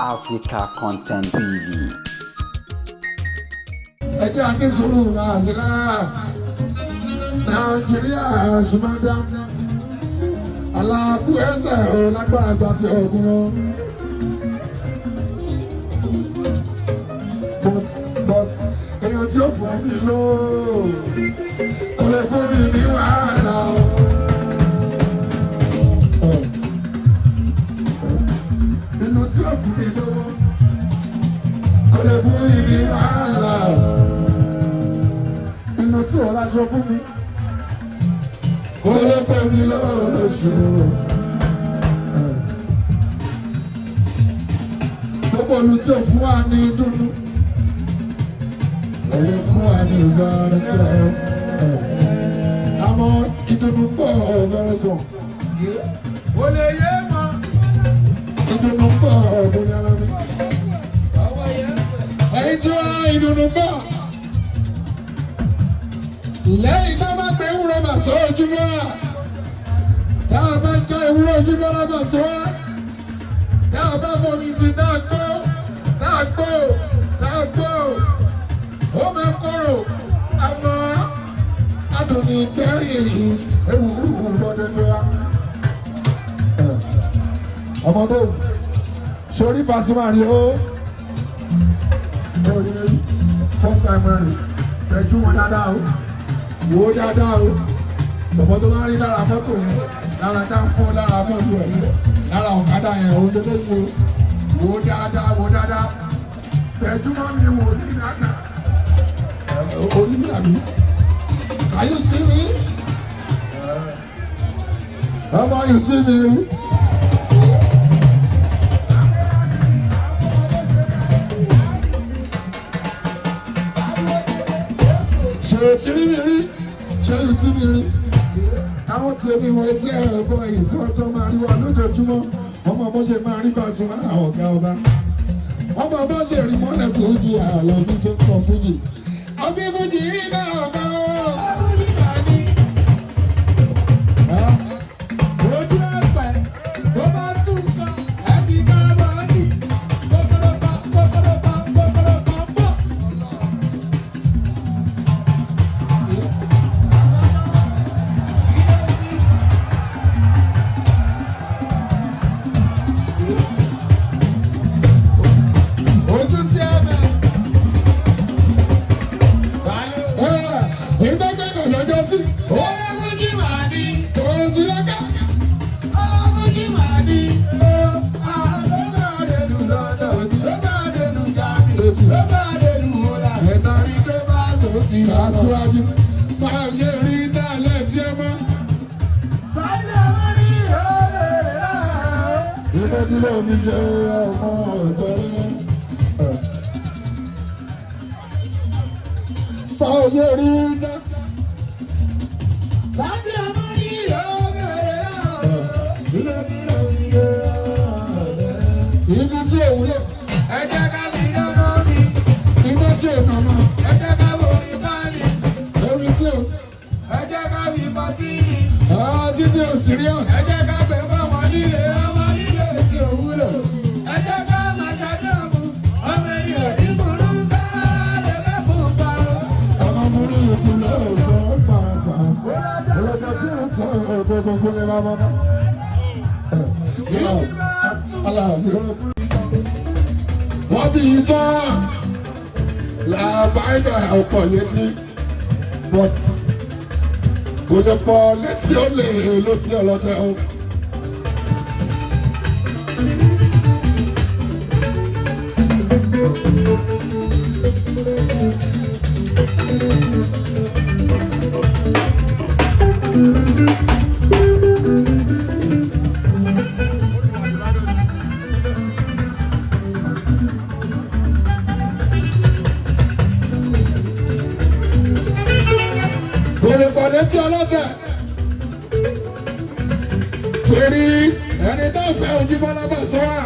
Africa Content TV. Ẹ jẹ́ akínsùúrù àṣìlá Nàìjíríà ṣùgbọ́n aláàbò ẹsẹ̀ ò lágbára àti ọ̀gùn o. But èèyàn tí ó fún mi ló kò lè fún mi ní wàhálà o. Inú tí ó fún mi lówó kò lè fún mi ní wàhálà o. Inú tí ò láṣọ fún mi kò lè pè mí lóṣù. Gbogbo olú tí ò fún wa ní dúdú òye fún wa ní ìgbàlẹ̀ tí ó àmọ́ ìdùnnú pọ̀ ọ̀bẹ̀rẹ̀ sàn. Ó lè yé mọ́. Ìdùnnú pọ̀ ọ̀bẹ̀rẹ̀ ara mi. Ẹ̀yin tí wọ́n á ìdùnnú pọ̀. Lẹ́yìn tá a bá gbé ewúrẹ́ mà sọ ojúmọ́ à. Tá a bá jẹ́ ewúrẹ́ ojúmọ́ là mà sọ á. Tá a bá fọmi sí dáàgbó, dáàgbó, dáàgbó. Ó máa kóró àmọ́ adùnní gbẹ̀yìn ewu lọ́dẹ̀dẹ̀ wa. Ọmọdé sori Pasuma rí o. First time rí ẹjú wọn dáadáa o. Wò ó dáadáa o. Bọ̀bọ̀ tó máa rí lára mọ́tò yẹn, lára dáńfọ́, lára mọ́tò ẹ̀, lára ọ̀kadà yẹn, òun tó lóyún o. Wò ó dáadáa, wò ó dáadáa. Ẹjú mọ́ mi wò ní dáadáa. Orí mi àbí? Can you see me? How about you see me? Ṣé o ti rí mi rí? Ṣé o sí mi rí? Àwọn tèmi wọ ẹsẹ̀ ẹ̀bọ̀ ìtọ́jọ́ máa rí wa lójoojúmọ́. Ọmọ bó ṣe máa rí Pasuma ọ̀gá ọba. Ọmọ bó ṣe rí mọ́lẹ̀ kò jí àlọ́ bí tó kọ̀ fújì. Ọbí fújì rí bá ọ̀gá o. Ojú ẹ̀fẹ̀ tó bá sùn kan, ẹ̀bí ká bọ́ọ̀dì. Kókòròpá, kókòròpá, kókòròpá pọ̀. Ojú sí ẹ̀fẹ̀. Ìdọ́gbẹ́gbẹ́ lọ́jọ́ sí. Olóògùn máa ní. Òun ti lọ́gà. Olóògùn máa ní. Ló máa dẹnu lọ́dọ̀, ló máa dẹnu jáde, ló máa dẹnu ọ̀la. Ẹ̀ta rí Tó bá sọ ti lọ. aṣíwájú. Máa yẹ rí dálẹ̀ tí ẹ mọ́. Sáyé máa ní ìhòòhò. Ilé tí ló mi ṣe ọmọ ọ̀dọ́ rẹ̀. Máa yẹ rí dá. Sáyé máa ní ìhòòhò. Ilé tí ló mi ṣe ọmọ ọ̀dọ́ rẹ̀. Ibi tí òun lè. Ẹ jẹ́ ká fi dáná mi, Ibi tí òun náà máa. ẹ jẹ́ ká borí báàlì, Orí tí òun. ẹ jẹ́ ká fi pọtí, Títí ò serious. ẹ jẹ́ ká pè fún ọmọ líle tí ò wúlò. Ẹ jẹ́ ká máa ṣàdéhùn, ọmọ ènìyàn ní burú ká lè lẹ́kùn parọ́. Ọmọ múrí ikú lóòótọ́ pàápàá. Olójó tí ó tọ́ gbogbo lè máa bọ́ bá. Wọ́n ti yí tán làbáyé ọ̀pọ̀ létí but kò lè pọ̀ létí ó lè létí ọlọ́tẹ̀ o. Kò lè pọ̀ létí ọlọ́tẹ̀ torí ẹni tó fẹ́ Òjíbọ́lá Pasuma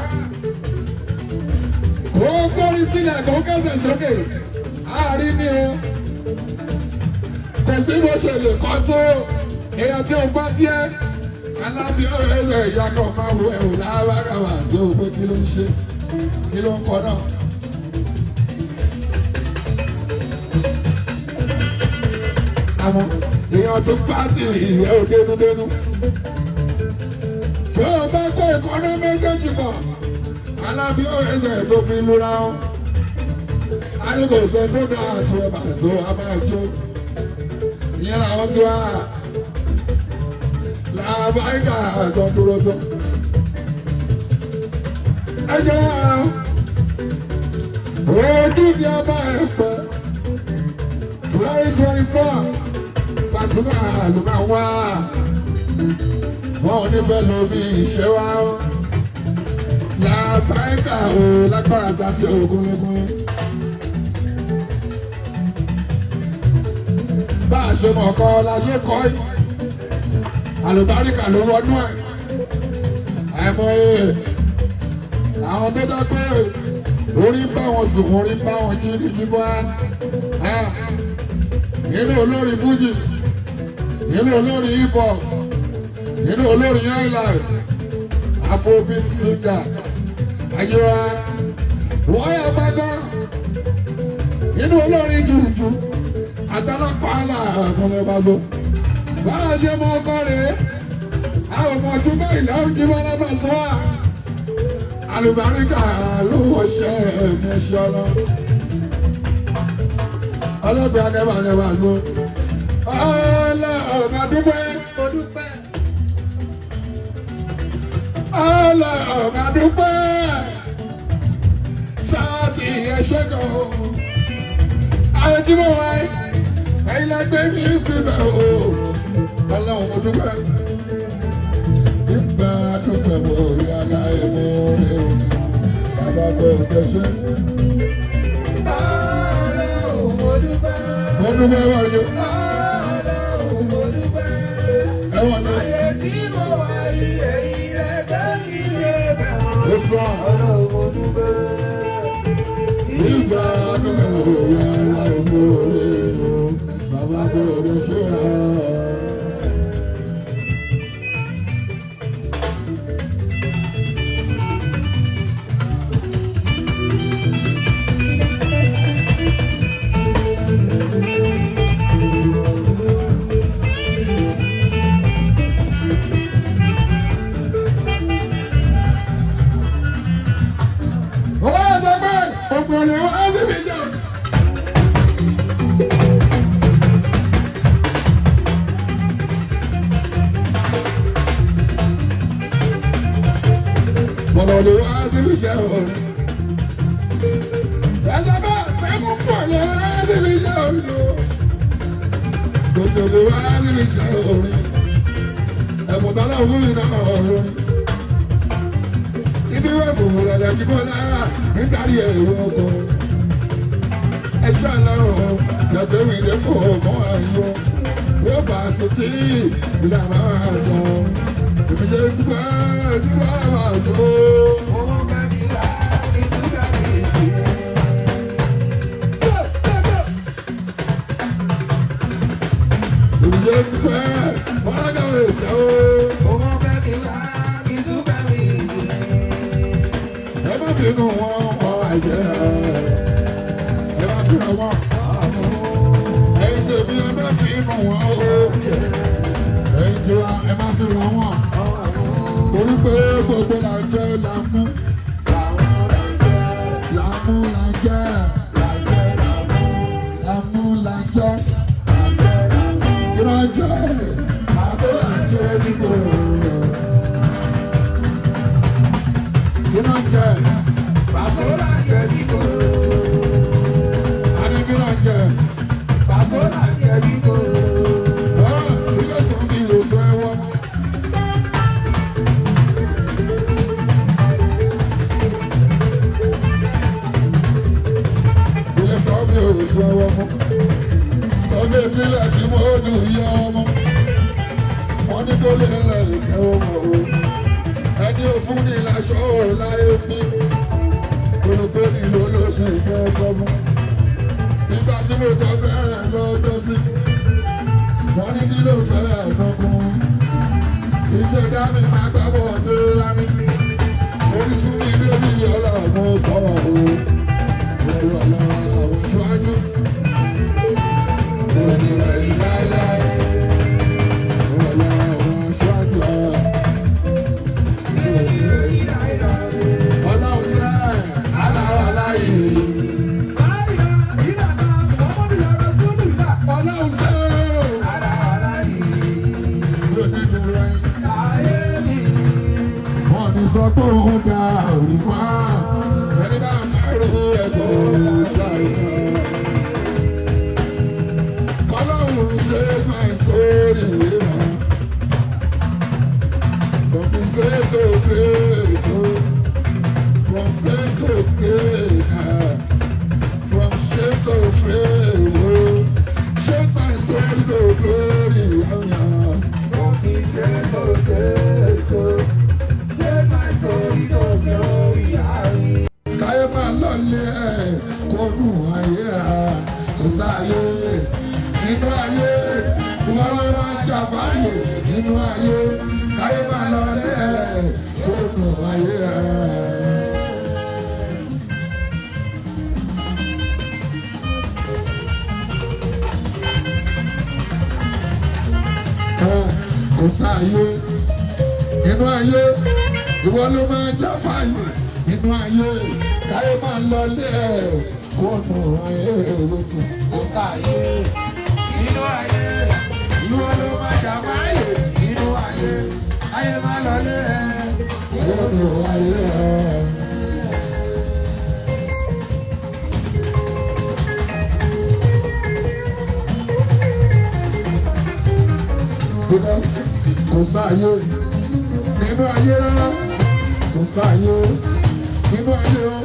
kó gbórí sílẹ̀ kó kẹsẹ̀ sókè àárín ni o kò sí bó ṣe lè kọ́ tó èèyàn tí ó gbọ́ tiẹ̀ alábí ọ̀rẹ́ rẹ̀ ìyá kan máa wo ẹ̀wò lára wà sí òpin kí ló ń ṣe. kí ló ń kọ náà. Àmọ́ èèyàn tó pàtì ìyẹ́ ò dénúdénú. Tí o bá kó ìkọ́nú méjèèjì pọ̀, alábí òrèjẹ̀ tó fi lura ọ́. A ní kò sọ tó dáa tó ẹ máa so a máa jó. Ìyẹn làwọn tí wá làbáyíká àjọ dúró tó. Ẹ jẹ́ ojú ni ọba ẹ̀ pẹ́ 2024 Pasuma ló máa wá. Wọ́n ò ní fẹ́ lo bí ìṣe wá. Làbáyíká ò lágbára sáti ògúnlógún. Bá a ṣe mọ̀ kọ́ la ṣe kọ́ yìí. Àlùbáríkà ló wọnú ẹ̀. Àìmọye àwọn tó dá pé orí ń bá wọn sùn, orí ń bá wọn jí ní jíbọ́ á. Inú olórin Fújì, inú olórin hip hop, inú olórin highlife, Afrobeat singer, ayéwa, wọ́n yà gbàgbọ́. Inú olórin jùjù, àtàlọ́pàá là àkùnrin bá so. Báwo ṣe mọ ọkọ rèé? Àwọn ọmọ ọdún báyìí lọ́wọ́ jí bọ́ lọ́bà sọ wá. Àlùbáríkà ló wọṣẹ́ ẹ̀mí ẹ̀ṣọ́ lọ. Ọlọ́gbẹ́ akẹ́bà ni wà so. Ọlọ́ọ̀gá dúpẹ́. Ọlọ́ọ̀gá dúpẹ́. Sáàtì ẹ̀ṣẹ́ kan. Àwọn tí mo wáyé, ẹ̀yin lẹ́gbẹ́ mi síbẹ̀ o. Ọlọ́run mo dúpẹ́. Ìgbà dúpẹ́ mo rí aláìmọ́ rẹ̀ o. Bàbá bọ̀ kẹ́sẹ́. Ọlọ́run mo dúpẹ́. Mo dúpẹ́ wọ́n yóò. Ọlọ́run mo dúpẹ́. Ẹ̀wọ̀n yóò. Ayé tí mo wà yìí, ẹ̀yin lẹ́gbẹ́ mi lébẹ̀ o. Ó sọ. Ọlọ́run mo dúpẹ́. Ìgbà dúpẹ́ mo rí aláìmọ́ rẹ̀ o. Bàbá bọ̀ kẹ́sẹ́. Bọ̀lọ̀ wá sí iṣẹ́ òun. Ẹ̀sẹ̀ bá fẹ́mú bọ̀lọ̀ wá sí iṣẹ́ òun. Kòtòlù wá sí iṣẹ́ òun. Ẹ̀bùn tọ́lá fún mi náà òun. Ibi wẹ̀bù rẹ̀ lẹ́kí bọ́lá nítorí ẹ̀rọ ọkọ̀. Ẹ̀ṣọ́ àlọ́run lọ́tọ́ mi lè fò mọ́ àyọ̀. Wọ́n bá a sọ tí ìlànà àṣọ. Èmi ṣe dúpẹ́ tí wọ́n bá a sọ. Inú wọn wọ àjẹ́ ẹ bá fi ràn wọ́n. Ẹyin tí èmi ẹ bá fi inú wọn o. Ẹyin tí wa ẹ bá fi ràn wọ́n. Torí pé gbogbo là ń jẹ́ làmú. Làmú là ń jẹ́. Làmú là ń jẹ́. Ìrọ̀ jẹ́. Àṣẹ là ń jẹ́ nígbò. Ìrọ̀ jẹ́. Pasola jẹ̀díkò. Adigunla jẹ. Pasola jẹ̀díkò. Ilé sọ mi ò sọ ẹwọ́. Ilé sọ mi ò sọ ẹwọ́ mọ́. Ọdún ìtìlẹ̀ tí mo dùn yẹ ọmọ. Wọ́n ní kó lè lẹ̀ ìkẹ́wọ́ mọ̀ o. Ẹni ò fún ní ìlàṣọ láyé bí. Olùkọ́ni ló ló ṣe ìfẹ́ sọ́mú. Nígbà tí mo kọ́ bẹ́ẹ̀ lọ́jọ́ sí. Wọ́n ní kí ló fẹ́ ẹ̀dọ́gbọ́n. Iṣẹ́ dá mi máa gbábọ̀ dé lámì. Orísun mi ló bí ọlọ́run kọ́ ká òrì mọ́ ẹni bá fẹ́rẹ̀ ẹ̀kọ́ ṣàìmọ́. Ọlọ́run ṣe my story mọ́. From his grace to grace, oh. From faith to faith, from shame to fame, oh. Shake my story to glory, oh yeah. From his grace to grace, oh. Shake my story to glory, aye. Káyé máa lọlé ẹ̀ kónú ayé kò sáyé nínú ayé wọ́n ló máa jà báyé nínú ayé káyé máa lọlé ẹ̀ kónú ayé. Kò sáyé nínú ayé ìwọ ló máa jà báyé nínú ayé káyé máa lọlé ẹ̀ kónú ayé lóṣù. Kò sáyé nínú ayé, ìwọ ló máa jà báyé nínú ayé, ayé máa lọlé ẹ̀. Kónú ayé. Because kò sáyé nínú ayé rárá kò sáyé nínú ayé o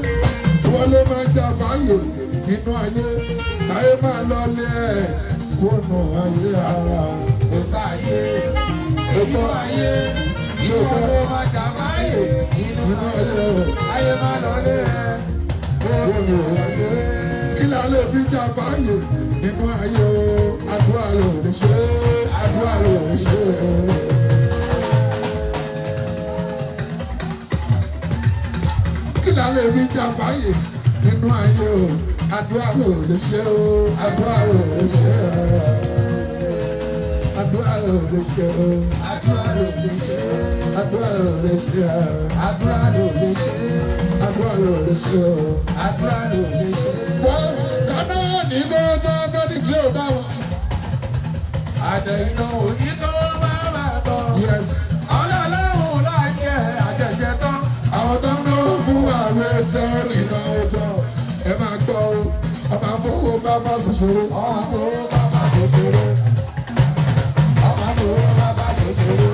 ìwọ ló máa jà fáyé nínú ayé káyé máa lọlé ẹ̀ kónú ayé ara. Kò sáyé nínú ayé, ìwọ ló máa jà báyé nínú ayé, ayé máa lọlé ẹ̀. Kónú ayé kí la lè fi jà fáyé nínú ayé o àdúrà ló lè ṣe àdúrà ló lè ṣe. Kí la lè fi jà fáyé nínú ayé o àdúrà ló lè ṣe o àdúrà ló lè ṣe àdúrà ló lè ṣe o Àdúrà ló lè ṣe, àdúrà ló lè ṣe àdúrà ló lè ṣe, àdúrà ló lè ṣe o. àdúrà ló lè ṣe. Wọ́n kaná ní bó tó bẹ́ni tí ò bá wọn. Àdẹ iná òní tó máa máa tán. Yes. Ọlọ́run láìjẹ́ àjẹjẹ tán. Àwọn tó ń náwó fún àwọn ẹsẹ̀ ìnáwó tán. Ẹ máa gbọ́ o, ọmọ àfọwọ́ bàbá ṣòṣòro. Ọmọ àbúrò bàbá ṣòṣòro. Ọmọ àbúrò bàbá ṣòṣòro.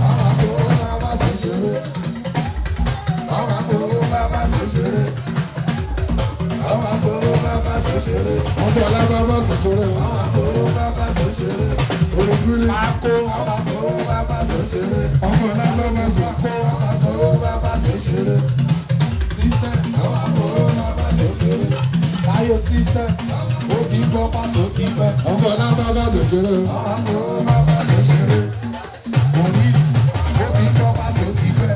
Ọmọ àbúrò bàbá ṣòṣòro. Ọmọ àbúrò bàbá ṣòṣòro. Ọmọ àbúrò bàbá ṣòṣòro. Wọ́n bọ̀ lábàbà ṣòṣòro. Ọmọ àbúrò bàbá ṣòṣòro. Olùsílẹ̀. Àkó ọmọ àbúrò bàbá ṣòṣòro. Ọmọ lábàbà ṣòṣòro. Ọmọ àbúrò bàbá ṣòṣòro. Sísẹ́ ọmọ àbúrò bàbá ṣòṣòro. Táyọ̀ sísẹ́ ó ti gbọ́ pàṣẹ ó ti pẹ́. Ọmọ lábàbà ṣòṣòro. Ọmọ àbúrò bàbá ṣòṣòro. Mọ̀nísì ó ti gbọ́ pàṣẹ ó ti pẹ́.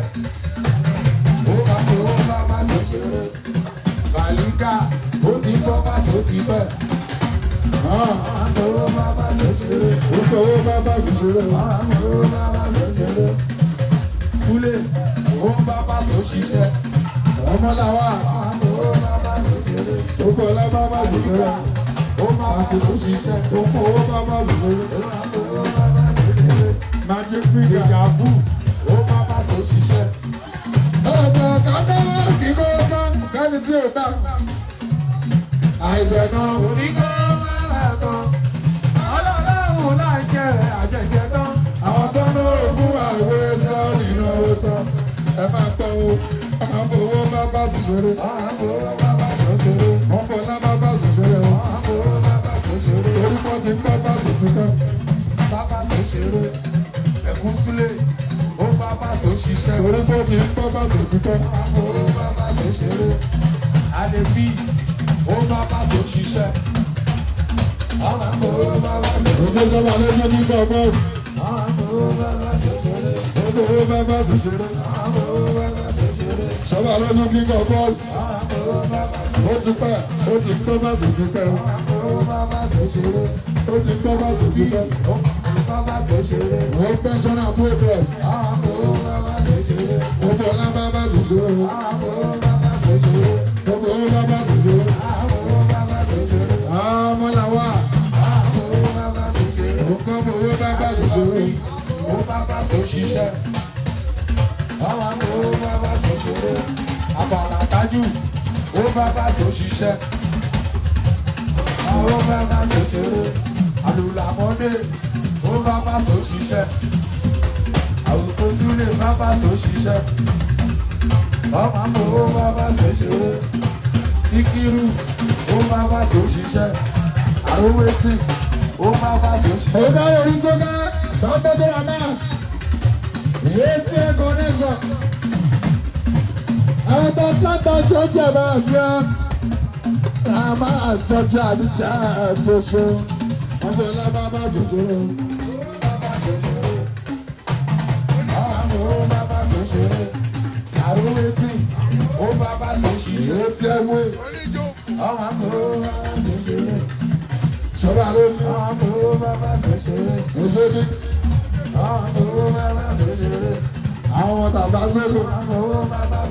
Ọmọ àbúrò bàbá ṣòṣòro. Bàlíkà ó ti gbọ́ pàṣẹ ó ti pẹ́. Ọmọ àbúrò bàbá ṣòṣòro. Orúkọ owó bàbá ṣòṣòro. Ọmọ àbúrò bàbá ṣòṣòro. Súlè ó ń bá pàṣẹ ó ṣiṣẹ́. Ọmọ làwà. Ọmọ àbúrò bàbá ṣòṣòro. Orúkọ lábàbà ṣòṣòro. Ó máa bá ṣe ṣiṣẹ́. Orúkọ owó bàbá ṣòṣòro. Ọmọ àbúrò bàbá ṣòṣòro. Magic finger. Ìjàbù ó máa bá ṣe ṣiṣẹ́. Ọ̀pọ̀ kaná ní bó tó bẹ́ni tí ò bá wọn. Àìbẹ̀ náà. Oníkó máa rà tán. Ọlọ́run láì jẹ́ àjẹjẹ tán. Àwọn tó ń lò fún àwọn ẹ̀sọ́ nínú owó tán. Ẹ máa gbọ́ o, ọmọ owó bàbá ṣòṣòro. Ọmọ àbúrò bàbá ṣòṣòro. Wọ́n bọ̀ lábàbà ṣòṣòro. Ọmọ àbúrò bàbá ṣòṣòro. Orúkọ ti ń bọ́ bá ṣòṣòro. Bàbá ṣòṣòro. Ẹ̀kún súlé ó bàbá ṣòṣìṣẹ́. Orúkọ ti ń bọ́ bá ṣòṣòro. Ọmọ àbúrò bàbá ṣòṣòro. Àlèbí ó bàbá ṣòṣìṣẹ́. Ọmọ àbúrò bàbá ṣòṣòro. Òṣèṣẹ́ wà lójú ní bọ́ọ̀bọ́ọ̀sì. Ọmọ àbúrò bàbá ṣòṣòro. Orúkọ owó bàbá ṣòṣòro. Ọmọ àbúrò bàbá ṣòṣòro. Ṣọ́bà lójú ní bọ́ọ̀bọ́ọ̀sì. Ọmọ àbúrò bàbá ṣòṣòro. Ó ti pẹ́, ó ti ń bọ́ bá ṣòṣòro. Ọmọ àbúrò bàbá ṣòṣòro. Ó ti ń bọ́ bá ṣòṣòro. Bàbá ṣòṣòro. Wọ́n pẹ́ṣọ́nà progress. Ọmọ àbúrò bàbá ṣòṣòro. Ó bọ̀ lábàbà ṣòṣòro. Ọmọ àbúrò bàbá ṣòṣòro. Ó bọ̀ owó bàbá ṣòṣòro. Ọmọ àbúrò bàbá ṣòṣòro. Ọmọ làwà. Ọmọ àbúrò bàbá ṣòṣòro. Ó kọ́ bọ̀ owó bàbá ṣòṣòro. Ó bàbá ṣòṣìṣẹ́. Ọmọ àbúrò tájú ó bá bá so ṣiṣẹ́ àwọn bá bá so ṣeré àlùlàmọ́dé ó bá bá so ṣiṣẹ́ àwùjọ sílẹ̀ bá bá so ṣiṣẹ́ ọmọ àmọ́ ó bá bá so ṣeré síkírù ó bá bá so ṣiṣẹ́ àrówétì ó bá bá so ṣiṣẹ́. ọ̀gá orí tó ká tọ́tọ́ tó rà náà ètí ẹ̀kọ́ nẹ́sọ̀ àwọn tó tọ́tọ́ tó jẹ̀ bá sí ọ́ àmọ́ àtọ́jú àdújà ṣoṣo wọ́n tó lọ́ bá bá ṣoṣo rẹ̀. Àrówétì ó bá bá so ṣiṣẹ́. ètí ẹ̀wé ọmọ àmọ́ ó bá bá so ṣeré. ṣọba lójú ọmọ àmọ́ ó bá bá so ṣeré. òṣèlú ọmọ àmọ́ ó bá bá so ṣeré. àwọn ọmọ tàbá sókè. ọmọ àmọ́ ó bá bá so